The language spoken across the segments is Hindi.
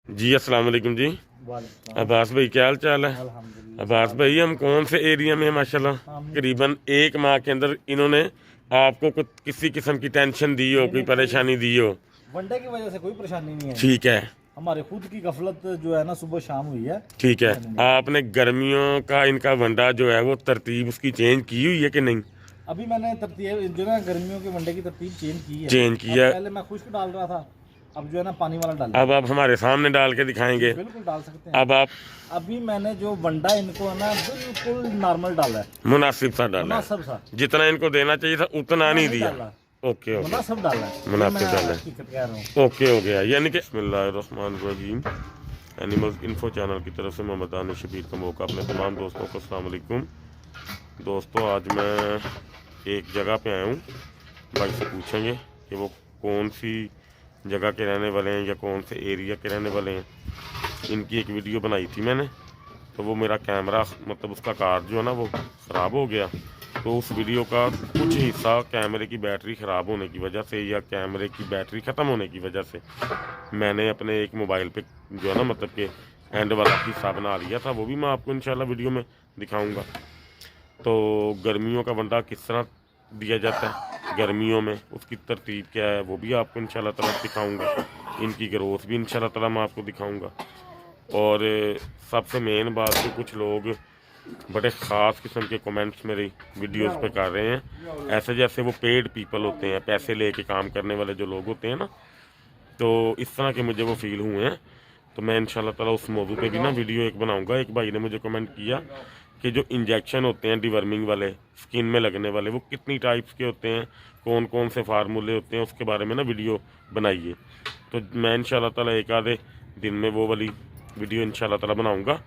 जी अस्सलाम वालेकुम जी। वालेकुम अब्बास भाई क्या हाल चाल है? अल्हम्दुलिल्लाह। अब्बास भाई हम कौन से एरिया में हैं माशाल्लाह? हम करीबन एक माह के अंदर इन्होंने आपको कुछ किसी किस्म की टेंशन दी हो, नहीं कोई नहीं कोई परेशानी दी हो? वनडे की वजह से कोई परेशानी नहीं है। ठीक है। हमारे खुद की गफलत जो है ना सुबह शाम हुई है। ठीक है। परेशानी नहीं। आपने गर्मियों का इनका वंडा जो है वो तरतीब उसकी चेंज की हुई है कि नहीं? अभी मैंने तरतीब जो ना गर्मियों के वनडे की तरतीब चेंज की है। चेंज अब किया। पहले मैं खुश्क डाल रहा था, अब जो है ना पानी वाला डाल अब आप हमारे सामने डाल के दिखाएंगे। बिल्कुल डाल सकते हैं। अब आप अभी मैंने जो वनडा इनको है ना बिल्कुल नॉर्मल डाला है, मुनासिब सा डाला मुनासब सा। है, जितना इनको देना चाहिए था उतना नहीं दिया। डाला, ओके ओके। मुनासब डाला है। मुनासिब मैं डाला है। हकीकत कह रहा हूँ। ओके हो गया, यानी कि बिस्मिल्लाहिर्रहमानिर्रहीम एनिमल्स इन्फो चैनल की तरफ से मोहम्मद दानिश शबीर का मौका अपने तमाम दोस्तों को अस्सलाम वालेकुम। दोस्तों आज मैं एक जगह पे आया हूँ, भाई से पूछेंगे कि वो कौन सी जगह के रहने वाले हैं या कौन से एरिया के रहने वाले हैं। इनकी एक वीडियो बनाई थी मैंने, तो वो मेरा कैमरा मतलब उसका कार्ड जो है ना वो ख़राब हो गया, तो उस वीडियो का कुछ हिस्सा कैमरे की बैटरी ख़राब होने की वजह से या कैमरे की बैटरी ख़त्म होने की वजह से मैंने अपने एक मोबाइल पे जो है ना मतलब कि एंड वाला हिस्सा बना लिया था, वो भी मैं आपको इंशाल्लाह वीडियो में दिखाऊंगा। तो गर्मियों का वंडा किस तरह दिया जाता है गर्मियों में, उसकी तरतीब क्या है वो भी आपको इंशाल्लाह ताला दिखाऊंगा। इनकी ग्रोथ भी इंशाल्लाह ताला मैं आपको दिखाऊंगा। और सबसे मेन बात तो कुछ लोग बड़े ख़ास किस्म के कमेंट्स मेरी वीडियोस पे कर रहे हैं, ऐसे जैसे वो पेड पीपल होते हैं, पैसे लेके काम करने वाले जो लोग होते हैं ना, तो इस तरह के मुझे वो फील हुए हैं। तो मैं इंशाल्लाह ताला उस मौजू पे भी ना वीडियो एक बनाऊंगा। एक भाई ने मुझे कमेंट किया कि जो इंजेक्शन होते हैं डिवर्मिंग वाले स्किन में लगने वाले वो कितनी टाइप्स के होते हैं, कौन कौन से फार्मूले होते हैं, उसके बारे में ना वीडियो बनाइए। तो मैं इंशाल्लाह ताला एक आधे दिन में वो वाली वीडियो इंशाल्लाह ताला बनाऊंगा।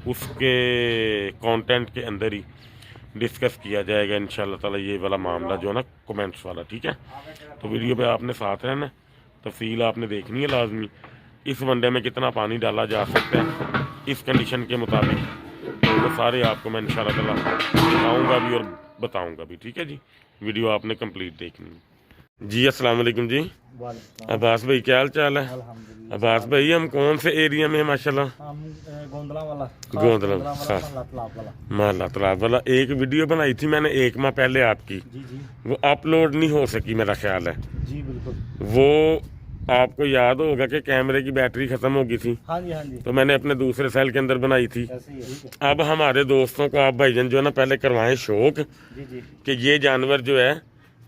उसके कंटेंट के अंदर ही डिस्कस किया जाएगा इंशाल्लाह ताला ये वाला मामला जो है ना कमेंट्स वाला, ठीक है। तो वीडियो पे आपने साथ रहना, तफसील आपने देखनी है लाजमी। इस वनडे में कितना पानी डाला जा सकता है इस कंडीशन के मुताबिक, तो वो सारे आपको मैं इंशाल्लाह ताला दिखाऊंगा भी और बताऊंगा भी, ठीक है जी। वीडियो आपने कंप्लीट देखनी है। जी अस्सलाम वालेकुम जी। वालेकुम अब्बास भाई क्या हाल चाल है? अल्हम्दुलिल्लाह। अब्बास भाई हम कौन से एरिया में हैं माशाल्लाह? हम गोंदला वाला, गोंदला वाला खास तालाब वाला। माला तालाब वाला। एक वीडियो बनाई थी मैंने एक माह पहले आपकी, जी जी वो अपलोड नहीं हो सकी मेरा ख्याल है। जी बिल्कुल। वो आपको याद होगा कि कैमरे की बैटरी ख़त्म हो गई थी, हाँ जी हाँ जी, तो मैंने अपने दूसरे सेल के अंदर बनाई थी। ऐसे ही है। अब हमारे दोस्तों को आप भाईजान जो है ना पहले करवाएं शौक जी जी कि ये जानवर जो है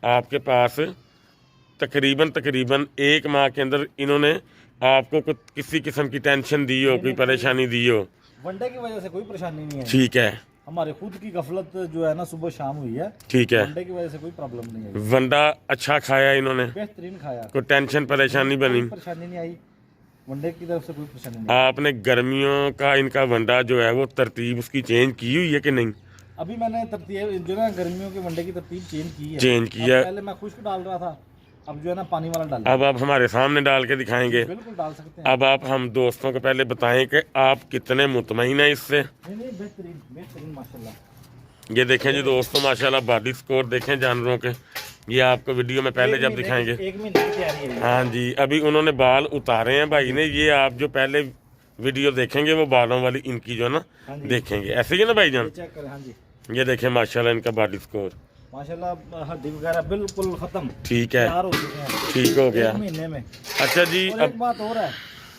आपके पास तकरीबन तकरीबन एक माह के अंदर इन्होंने आपको कुछ किसी किस्म की टेंशन दी हो, कोई परेशानी दी हो? वनडे की वजह से कोई परेशानी नहीं है। ठीक है। हमारे खुद की गफलत जो है ना सुबह शाम हुई है। ठीक है। वनडे की वजह से कोई प्रॉब्लम नहीं है। वंडा अच्छा खाया इन्होंने, बेहतरीन खाया, कोई टेंशन परेशानी बनी? कोई परेशानी नहीं आई। वनडे की तरफ से कोई परेशानी नहीं आपने गर्मियों का इनका वंडा जो है वो तरतीब उसकी चेंज की हुई है कि नहीं? आई। अभी मैंने तरतीब जो ना गर्मियों के वनडे की तरतीब चेंज की है। चेंज किया। अब पहले मैं खुश्क डाल रहा था, अब जो है ना पानी वाला डाल अब आप हमारे सामने डाल के दिखाएंगे। बिल्कुल डाल सकते हैं। अब आप हम दोस्तों को पहले बताएं कि आप कितने मुतमईन हैं इससे। नहीं नहीं बेहतरीन बेहतरीन माशाल्लाह। ये देखें जी दोस्तों माशाल्लाह बॉडी स्कोर देखें जानवरों के, ये आपको वीडियो में पहले जब दिखाएंगे। एक महीने की तैयारी है। हाँ जी, अभी उन्होंने बाल उतारे हैं भाई ने, ये आप जो पहले वीडियो देखेंगे वो बालों वाली इनकी जो है ना हाँ जी। देखेंगे, ऐसे ही है ना भाईजान? चेक करें। हाँ जी ये देखें माशाल्लाह इनका बॉडी स्कोर माशाल्लाह, हड्डी वगैरह बिल्कुल खत्म, ठीक है, तैयार हो चुके हैं ठीक हो गया। एक महीने में। अच्छा जी, और अब एक बात और है,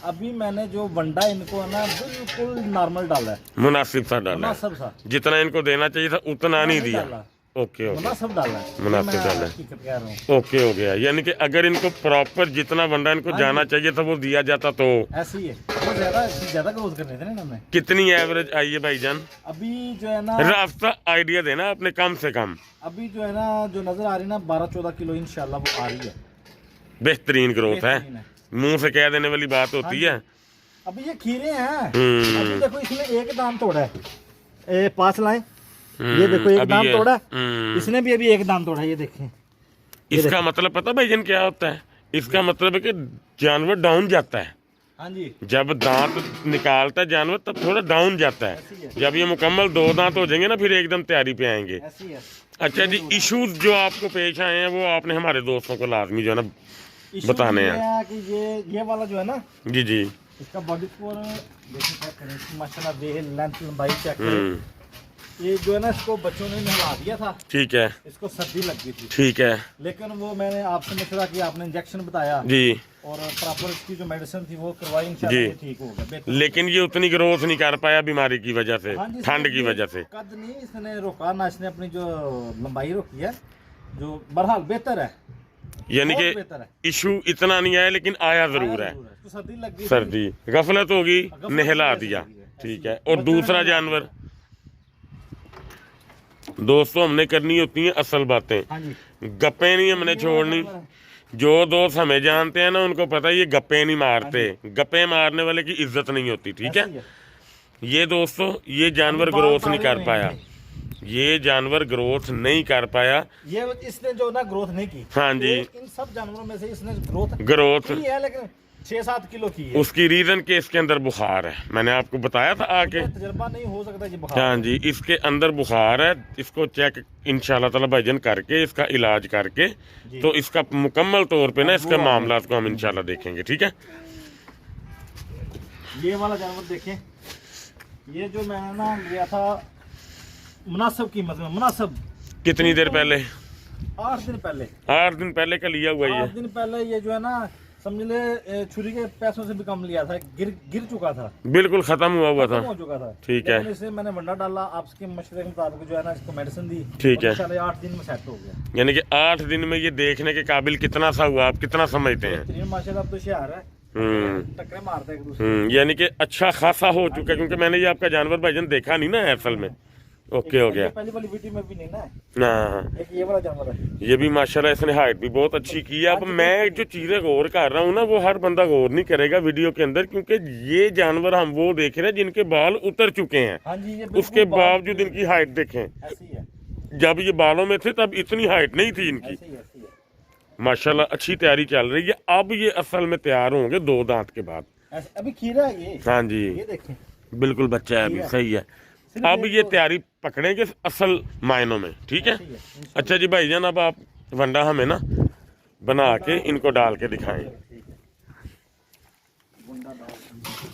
अभी मैंने जो वनडा इनको है ना बिल्कुल नॉर्मल डाला है, मुनासिब सा डाला है, मुनासब सा। जितना इनको देना चाहिए था उतना नहीं दिया। डाला, ओके ओके। मुनासब डाला है। मुनासिब मैं डाला है। हकीकत कह रहा हूँ। ओके हो गया, यानी कि अगर इनको प्रॉपर जितना वंडा इनको हाँ जाना जी। चाहिए था वो दिया जाता तो ऐसे ही है, वो ज्यादा ग्रोथ करने थे ना इन्होंने। कितनी एवरेज आई है भाईजान? अभी जो है ना, रास्ता आइडिया देना अपने कम से कम। अभी जो है ना जो नजर आ रही है ना 12-14 किलो इंशाल्लाह वो आ रही है। बेहतरीन ग्रोथ है, बेहतरीन है। मुंह से कह देने वाली बात होती है। अभी ये खीरे हैं, हम्म। अभी देखो इसने एक दाम तोड़ा है। पास लाए, ये देखो एक अभी दाम ये तोड़ा है। इसने भी अभी एक दाम तोड़ा है, ये देखें। इसका मतलब पता भाईजान क्या होता है? इसका मतलब है कि जानवर डाउन जाता है, हाँ जी जब दांत निकालता है जानवर तब थोड़ा डाउन जाता है। ऐसी है, जब ये मुकम्मल 2 दांत हो जाएंगे ना फिर एकदम तैयारी पे आएंगे। ऐसी है। अच्छा जी, इश्यूज जो आपको पेश आए हैं वो आपने हमारे दोस्तों को लाजमी जो है ना इशू बताने ये हैं। है कि ये वाला जो है ना, जी जी, इसका बॉडी स्कोर देखिए चेक करें, इसकी माशाल्लाह देह लेंथ लंबाई चेक करें। ये जो है ना, इसको बच्चों ने नहला दिया था, ठीक है, इसको सर्दी लग गई थी, ठीक है, लेकिन वो मैंने आपसे मशवरा किया, आपने इंजेक्शन बताया जी, और प्रॉपर इसकी जो मेडिसिन थी वो करवाई, इंशाल्लाह ये ठीक हो गया। लेकिन ये उतनी ग्रोथ नहीं कर पाया बीमारी की वजह से, हाँ जी, ठंड की वजह से। कद नहीं इसने रोका ना, इसने अपनी जो लंबाई रोकी है, जो बहरहाल बेहतर है, यानी बहुत कि बेहतर है। इशू इतना नहीं आया, लेकिन आया जरूर है। तो सर्दी लग गई, सर्दी गफलत होगी, गफलत नहला ऐसी दिया, होगी है। ठीक है। और दूसरा जानवर दोस्तों, हमने करनी होती है असल बातें, हाँ जी, गप्पे नहीं हमने छोड़नी। जो दोस्त हमें जानते हैं ना, उनको पता है ये गप्पे नहीं मारते, गप्पे मारने वाले की इज्जत नहीं होती, ठीक है। ऐसे ही है। ये दोस्तों, ये जानवर ग्रोथ नहीं कर पाया, ये जानवर ग्रोथ नहीं कर पाया, ये इसने जो ना ग्रोथ नहीं की। हाँ जी। इन सब जानवरों में से इसने ग्रोथ ग्रोथ की है, लेकिन 6-7 किलो की है। उसकी रीजन के इसके अंदर बुखार है, मैंने आपको बताया था आके। तजर्बा नहीं हो सकता जी, बुखार। हाँ जी, इसके अंदर बुखार है, इसको चेक इंशाल्लाह ताला भाईजान करके, इसका इलाज करके, तो इसका मुकम्मल तौर पे ना इसके मामला को हम इंशाल्लाह देखेंगे, ठीक है। ये वाला जानवर देखें, ये जो मैंने ना लिया था मुनासिब कीमत में, मुनासिब कितनी देर पहले? 8 दिन पहले, 8 दिन पहले का लिया हुआ ये। 8 दिन पहले ये जो है ना, समझ ले छुरी के पैसों से भी कम लिया था, गिर चुका था, बिल्कुल खत्म हुआ था, खत्म हो चुका था, ठीक है। लेकिन इसे मैंने वंडा डाला, आपके मशवरे के मुताबिक जो है ना, इसको मेडिसिन दी, ठीक है। चले 8 दिन में सेट हो गया। यानी कि 8 दिन में ये देखने के काबिल कितना सा हुआ, आप कितना समझते हैं? बेहतरीन माशाल्लाह, अब तो शहर है, टक्करे मारते हैं एक दूसरे यानी कि अच्छा खासा हो चुका है, क्योंकि मैंने ये आपका जानवर भाईजान देखा नहीं ना है असल में। ओके हो गया। पहली वाली वीडियो में भी नहीं ना, हाँ, एक ये वाला जानवर है, ये भी माशाल्लाह इसने हाइट भी बहुत अच्छी की है। अब मैं जो चीजें गौर कर रहा हूँ ना, वो हर बंदा गौर नहीं करेगा वीडियो के अंदर, क्योंकि ये जानवर हम वो देख रहे हैं जिनके बाल उतर चुके हैं, हाँ जी, ये बिल्कुल उसके बावजूद इनकी हाइट देखें। ऐसी है, जब ये बालों में थे तब इतनी हाइट नहीं थी इनकी, ऐसी है, ऐसी है। माशाल्लाह अच्छी तैयारी चल रही है। अब ये असल में तैयार होंगे 2 दांत के बाद। अभी खीरा है ये, हाँ जी, ये देखें, बिल्कुल बच्चा है अभी, सही है। अब ये तैयारी पकड़ेंगे असल मायनों में, ठीक है। अच्छा जी भाईजान, अब आप वंडा हमें ना बना के इनको डाल के दिखाएं।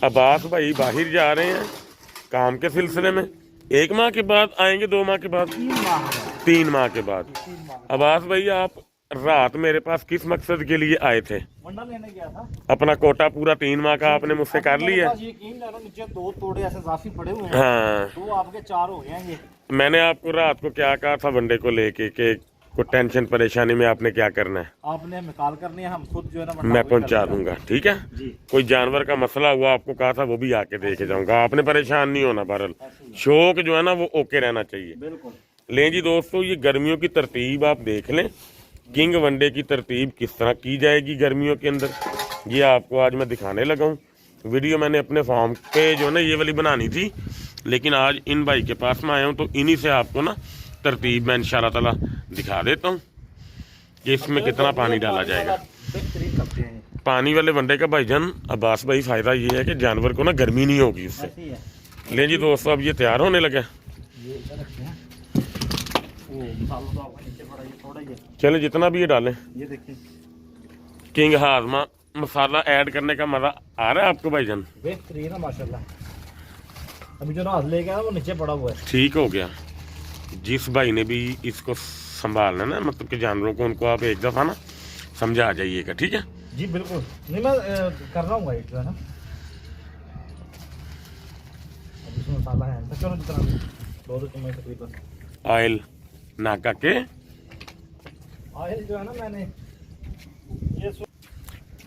अब्बास भाई बाहर जा रहे हैं काम के सिलसिले में, 1 माह के बाद आएंगे, 2 माह के बाद, 3 माह के बाद। अब्बास भाई, आप रात मेरे पास किस मकसद के लिए आए थे? वंडा लेने गया था, अपना कोटा पूरा 3 माह का आपने मुझसे कर लिया। यकीन करो, नीचे 2 तोड़े ऐसे जाफी पड़े हुए हैं, हाँ, 2 आपके 4 हो गए हैं ये। मैंने आपको रात को क्या कहा था वनडे को लेके कि को टेंशन परेशानी में आपने क्या करना है? आपने निकाल करनी है, हम खुद जो है ना वंडा मैं वही पहुंचा कर दूंगा, ठीक है। जी, कोई जानवर का मसला हुआ आपको कहा था, वो भी आके देके जाऊंगा, आपने परेशान नहीं होना। बहरहाल शौक जो है ना वो ओके रहना चाहिए। बिल्कुल। लें जी दोस्तों, ये गर्मियों की तरतीब आप देख लें, किंग वनडे की तरतीब किस तरह की जाएगी गर्मियों के अंदर, ये आपको आज मैं दिखाने लगा हूँ। वीडियो मैंने अपने फार्म पे जो है ना ये वाली बनानी थी, लेकिन आज इन भाई के पास में आया हूँ, तो इन्हीं से आपको ना तरतीब मैं इंशाल्लाह ताला दिखा देता हूँ कि इसमें कितना पानी डाला जाएगा। बेहतरीन करते हैं, पानी वाले वनडे का भाईजान अब्बास भाई फ़ायदा ये है कि जानवर को ना गर्मी नहीं होगी उससे। ऐसी है। लें जी दोस्तों, अब ये तैयार होने लगे। ये इधर रखते हैं, वो मसाला तो आपका नीचे पड़ा, ये थोड़ा ही है, चले जितना भी ये डालें। ये देखिए, किंग हाजमा मसाला ऐड करने का मज़ा आ रहा है आपको भाईजान? बेहतरीन है माशाल्लाह। अभी जो रात ले गया वो नीचे पड़ा हुआ है। ठीक हो गया। जिस भाई ने भी इसको संभालना ना, मतलब कि जानवरों को, उनको आप एक दफ़ा ना समझा जाइएगा, ठीक है। जी बिल्कुल, नहीं मैं कर रहा हूँ जो है ना, अब इसमें मसाला है तो चलो जितना भी 2 चम्मच तकरीबन ऑयल नाका के, ऑयल जो है ना मैंने ये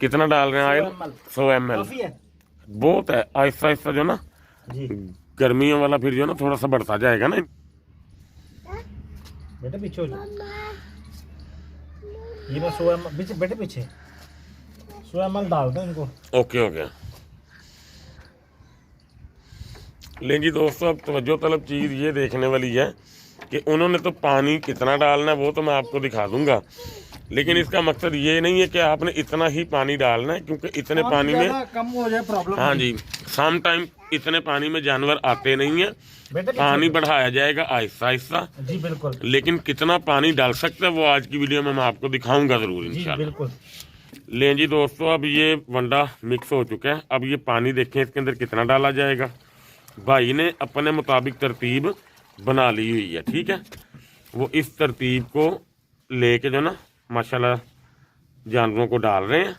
कितना डाल रहे हैं ऑयल? 100 ml। काफी है, बहुत है। आहिस्ता आहिस्ता जो ना जी गर्मियों वाला फिर जो ना थोड़ा सा बढ़ता जाएगा ना। बेटे पीछे हो जाओ, ये मैं 100 ml बेटे पीछे 100 ml डाल दो इनको। ओके हो गया। लें जी दोस्तों, अब तवज्जो तलब चीज़ ये देखने वाली है कि उन्होंने तो पानी कितना डालना है वो तो मैं आपको दिखा दूंगा, लेकिन इसका मकसद ये नहीं है कि आपने इतना ही पानी डालना है, क्योंकि इतने पानी में कम हो जाए प्रॉब्लम। हाँ जी, सम टाइम इतने पानी में जानवर आते नहीं है, बेटे पानी बढ़ाया जाएगा आहिस्ता आहिस्ता। जी बिल्कुल, लेकिन कितना पानी डाल सकते हैं वो आज की वीडियो में मैं आपको दिखाऊंगा जरूर जी इंशाल्लाह। बिल्कुल। लें जी दोस्तों, अब ये वंडा मिक्स हो चुका है। अब ये पानी देखें इसके अंदर कितना डाला जाएगा। भाई ने अपने मुताबिक तरतीब बना ली हुई है, ठीक है। वो इस तरतीब को लेके जो ना माशाल्लाह जानवरों को डाल रहे हैं।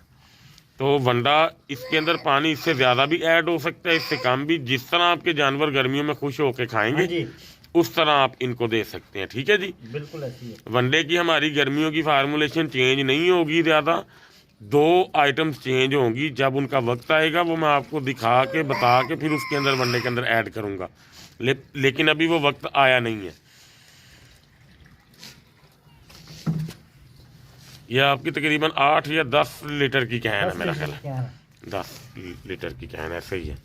तो वंडा इसके अंदर पानी इससे ज़्यादा भी ऐड हो सकता है, इससे कम भी। जिस तरह आपके जानवर गर्मियों में खुश होकर खाएंगे उस तरह आप इनको दे सकते हैं, ठीक है जी। बिल्कुल ऐसी है। वनडे की हमारी गर्मियों की फार्मूलेशन चेंज नहीं होगी ज़्यादा, 2 आइटम्स चेंज होंगी। जब उनका वक्त आएगा वो मैं आपको दिखा के बता के फिर उसके अंदर वनडे के अंदर ऐड करूँगा। लेकिन अभी वो वक्त आया नहीं है। यह आपकी तकरीबन 8 या 10 लीटर की कैन है मेरा ख्याल है। 10 लीटर की कैन ऐसे ही है।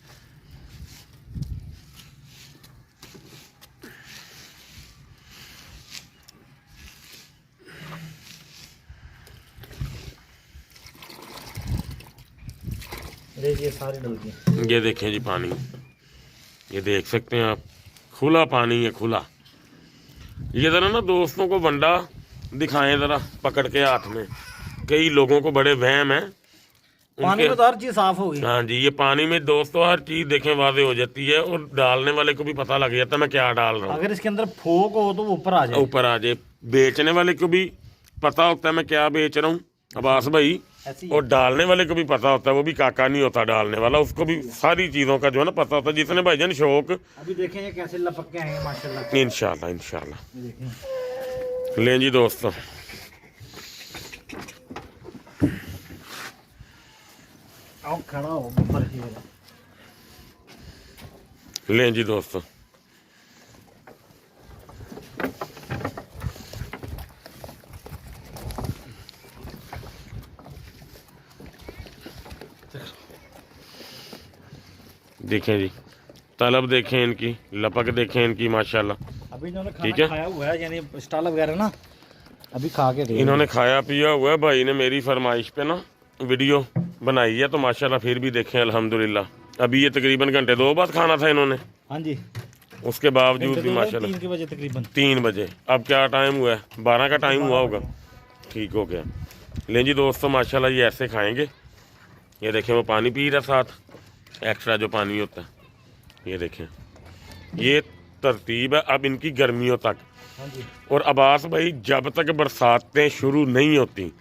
ये सारी डल गई। ये देखें जी पानी, ये देख सकते हैं आप, खुला पानी है, खुला। ये ज़रा ना दोस्तों को वंडा दिखाएं ज़रा पकड़ के हाथ में। कई लोगों को बड़े वहम है पानी में तो हर चीज़ साफ होगी। हाँ जी, ये पानी में दोस्तों हर चीज़ देखें वाज़े हो जाती है और डालने वाले को भी पता लग जाता है मैं क्या डाल रहा हूँ। अगर इसके अंदर फोक हो तो वो ऊपर आ जाए। ऊपर आ जाए। बेचने वाले को भी पता होता है मैं क्या बेच रहा हूँ, अब्बास भाई। और डालने वाले को भी पता होता है, वो भी काका नहीं होता डालने वाला, उसको भी सारी चीज़ों का जो है ना पता होता है। जिसने भाईजान शौक, अभी देखें ये कैसे लपक के आएंगे माशाल्लाह। इंशाल्लाह इंशाल्लाह। लें जी दोस्तों, आओ खड़ा हो ऊपर ही वाला। लें जी दोस्तों, देखें जी तलब देखें इनकी, लपक देखें इनकी माशाल्लाह। अभी इन्होंने ठीक है, खाया हुआ है, यानी स्टाल वगैरह ना अभी खा के गए। इन्होंने खाया पिया हुआ है। भाई ने मेरी फरमाइश पे ना वीडियो बनाई है, तो माशाल्लाह फिर भी देखें अल्हम्दुलिल्लाह। अभी ये तकरीबन घंटे 2 बाद खाना था इन्होंने, हाँ जी। उसके बावजूद भी माशाल्लाह 3 बजे तकरीबन 3 बजे। अब क्या टाइम हुआ है? 12 का टाइम हुआ होगा, ठीक हो गया। लें जी दोस्तों, माशाल्लाह ये ऐसे खाएंगे। ये देखें वो पानी पी रहा साथ, एक्स्ट्रा जो पानी होता है। ये देखें, ये तरतीब है अब इनकी गर्मियों तक। हाँ जी। और अब्बास भाई जब तक बरसातें शुरू नहीं होती,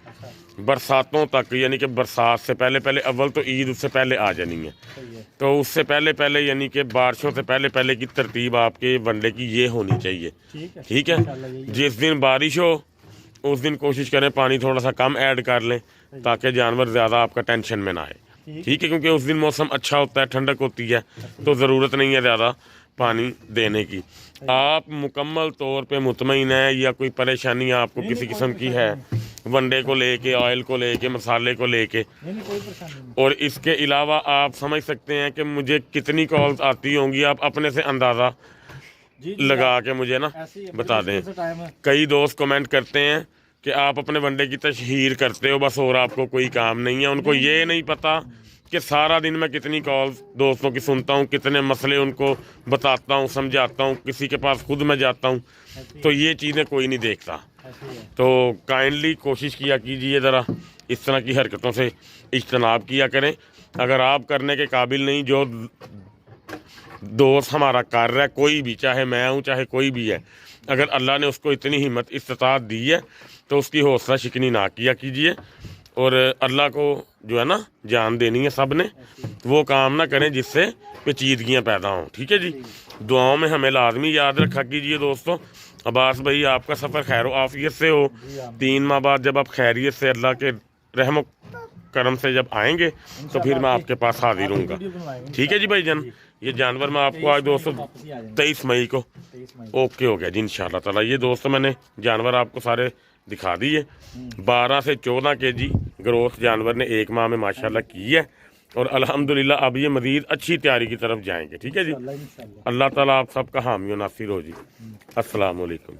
बरसातों तक यानी कि बरसात से पहले पहले, अव्वल तो ईद उससे पहले आ जानी है, तो उससे पहले पहले यानी कि बारिशों से पहले पहले की तरतीब आपके वनडे की ये होनी चाहिए, ठीक है। जिस दिन बारिश हो उस दिन कोशिश करें पानी थोड़ा सा कम ऐड कर लें, ताकि जानवर ज़्यादा आपका टेंशन में ना आए, ठीक है। क्योंकि उस दिन मौसम अच्छा होता है, ठंडक होती है, तो ज़रूरत नहीं है ज़्यादा पानी देने की। आप मुकम्मल तौर पे मुतमईन है या कोई परेशानी आपको किसी किस्म की है वनडे को लेके, ऑयल को लेके, मसाले को लेके, और इसके अलावा आप समझ सकते हैं कि मुझे कितनी कॉल्स आती होंगी, आप अपने से अंदाज़ा लगा के मुझे ना बता दें। कई दोस्त कमेंट करते हैं कि आप अपने वनडे की तशहीर करते हो बस, और आपको कोई काम नहीं है। उनको ये नहीं पता कि सारा दिन मैं कितनी कॉल्स दोस्तों की सुनता हूँ, कितने मसले उनको बताता हूँ, समझाता हूँ, किसी के पास खुद मैं जाता हूँ, तो ये चीज़ें कोई नहीं देखता। तो काइंडली कोशिश किया कीजिए ज़रा इस तरह की हरकतों से इज्तनाब किया करें। अगर आप करने के काबिल नहीं, जो दोस्त हमारा कर रहा है, कोई भी, चाहे मैं हूँ चाहे कोई भी है, अगर अल्लाह ने उसको इतनी हिम्मत इस्तात दी है तो उसकी हौसला शिकनी ना किया कीजिए। और अल्लाह को जो है ना जान देनी है सब ने, वो काम ना करें जिससे पेचीदगियाँ पैदा हों, ठीक है जी। दुआओं में हमें लाजमी याद रखा कीजिए दोस्तों। अब्बास भाई आपका सफ़र खैर आफियत से हो। 3 माह बाद जब आप खैरियत से अल्लाह के रहम करम से जब आएंगे तो फिर मैं आपके पास हाजिर हूँगा, ठीक है जी भाईजान। ये जानवर मैं आपको आज दोस्तों 23 मई को ओके हो गया जी इंशाल्लाह ताला। ये दोस्तों मैंने जानवर आपको सारे दिखा दिए। 12 से 14 केजी ग्रोथ जानवर ने 1 माह में माशाल्लाह की है, और अल्हम्दुलिल्लाह अब ये मज़ीद अच्छी तैयारी की तरफ जाएंगे, ठीक है जी। अल्लाह ताला आप सबका हामी और नासिर हो जी। अस्सलाम वालेकुम।